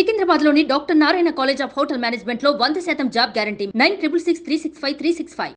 సికింద్రాబాద్లోని doctor Narayana college of hotel మేనేజ్మెంట్లో 100% job guarantee 966365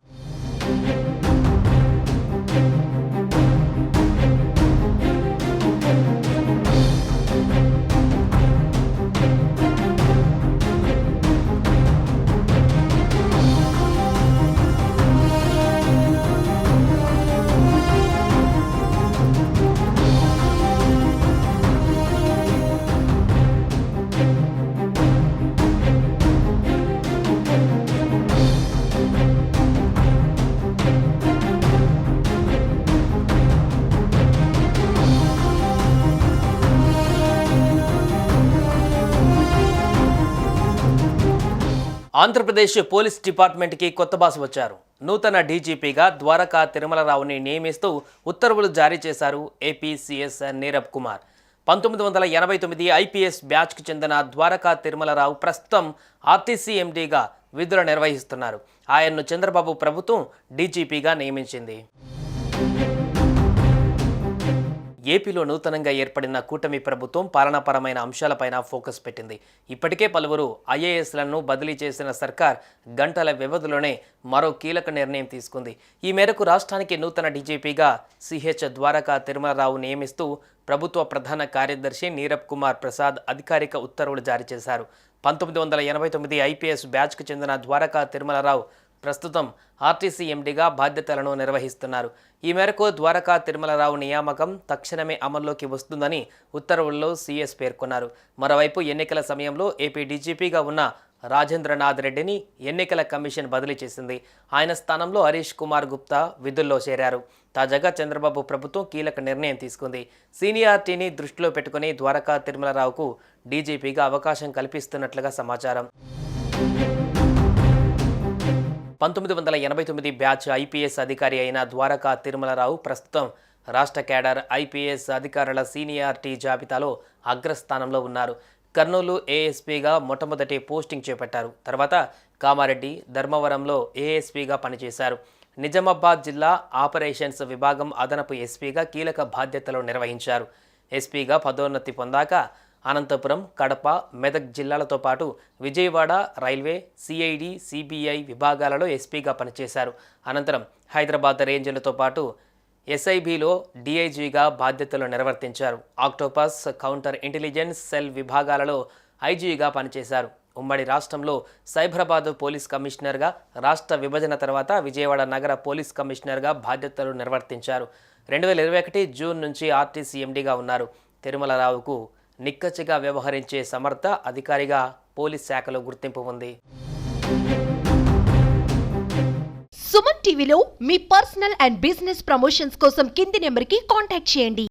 Andhra Pradesh police డిపార్ట్మెంట్కి కొత్త బాస్ వచ్చారు. నూతన డీజీపీగా ద్వారకా తిరుమలరావుని నియమిస్తూ ఉత్తర్వులు జారీ చేశారు AP CS Neerab Kumar. 1989 IPS బ్యాచ్కు చెందిన ద్వారకా తిరుమలరావు ప్రస్తుతం ఆర్టీసీ ఎండీగా విధులు నిర్వహిస్తున్నారు. ఆయన్ను చంద్రబాబు ప్రభుత్వం డీజీపీగా నియమించింది. ఏపీలో నూతనంగా ఏర్పడిన కూటమి ప్రభుత్వం పాలనాపరమైన అంశాలపైన ఫోకస్ పెట్టింది. ఇప్పటికే పలువురు ఐఏఎస్లను బదిలీ చేసిన సర్కార్ గంటల వ్యవధిలోనే మరో కీలక నిర్ణయం తీసుకుంది. ఈ మేరకు రాష్ట్రానికి నూతన డీజీపీగా సిహెచ్ ద్వారకా తిరుమలరావు నియమిస్తూ ప్రభుత్వ ప్రధాన కార్యదర్శి నీరబ్ కుమార్ ప్రసాద్ అధికారిక ఉత్తర్వులు జారీ చేశారు. 1989 ఐపీఎస్ బ్యాచ్కు చెందిన ద్వారకా తిరుమలరావు ప్రస్తుతం ఆర్టీసీ ఎండీగా బాధ్యతలను నిర్వహిస్తున్నారు. ఈ మేరకు ద్వారకా తిరుమలరావు నియామకం తక్షణమే అమల్లోకి వస్తుందని ఉత్తర్వుల్లో సీఎస్ పేర్కొన్నారు. మరోవైపు ఎన్నికల సమయంలో ఏపీ డీజీపీగా ఉన్న రాజేంద్రనాథ్ రెడ్డిని ఎన్నికల కమిషన్ బదిలీ చేసింది. ఆయన స్థానంలో హరీష్ కుమార్ గుప్తా విధుల్లో చేరారు. తాజాగా చంద్రబాబు ప్రభుత్వం కీలక నిర్ణయం తీసుకుంది. సీనియారిటీని దృష్టిలో పెట్టుకుని ద్వారకా తిరుమలరావుకు డీజీపీగా అవకాశం కల్పిస్తున్నట్లుగా సమాచారం. 1989 బ్యాచ్ ఐపీఎస్ అధికారి అయిన ద్వారకా తిరుమలరావు ప్రస్తుతం రాష్ట్ర కేడర్ ఐపీఎస్ అధికారుల సీనియారిటీ జాబితాలో అగ్రస్థానంలో ఉన్నారు. కర్నూలు ఏఎస్పీగా మొట్టమొదటి పోస్టింగ్ చేపట్టారు. తర్వాత కామారెడ్డి, ధర్మవరంలో ఏఎస్పీగా పనిచేశారు. నిజామాబాద్ జిల్లా ఆపరేషన్స్ విభాగం అదనపు ఎస్పీగా కీలక బాధ్యతలు నిర్వహించారు. ఎస్పీగా పదోన్నతి పొందాక అనంతపురం, కడప, మెదక్ జిల్లాలతో పాటు విజయవాడ, రైల్వే, సిఐడి, సిబిఐ విభాగాలలో ఎస్పీగా పనిచేశారు. అనంతరం హైదరాబాద్ రేంజ్లతో పాటు ఎస్ఐబిలో డిఐజీగా బాధ్యతలు నిర్వర్తించారు. ఆక్టోపస్, కౌంటర్ ఇంటెలిజెన్స్ సెల్ విభాగాలలో ఐజీగా పనిచేశారు. ఉమ్మడి రాష్ట్రంలో సైబరాబాద్ పోలీస్ కమిషనర్గా, రాష్ట్ర విభజన తర్వాత విజయవాడ నగర పోలీస్ కమిషనర్గా బాధ్యతలు నిర్వర్తించారు. 2021 జూన్ నుంచి ఆర్టీసీ ఎండీగా ఉన్నారు. తిరుమలరావుకు నిక్కచ్చిగా వ్యవహరించే సమర్థ అధికారిగా పోలీస్ శాఖలో గుర్తింపు ఉంది. సుమన్ టీవీలో మీ పర్సనల్ అండ్ బిజినెస్ ప్రమోషన్స్ కోసం కింది నెంబర్కి కాంటాక్ట్ చేయండి.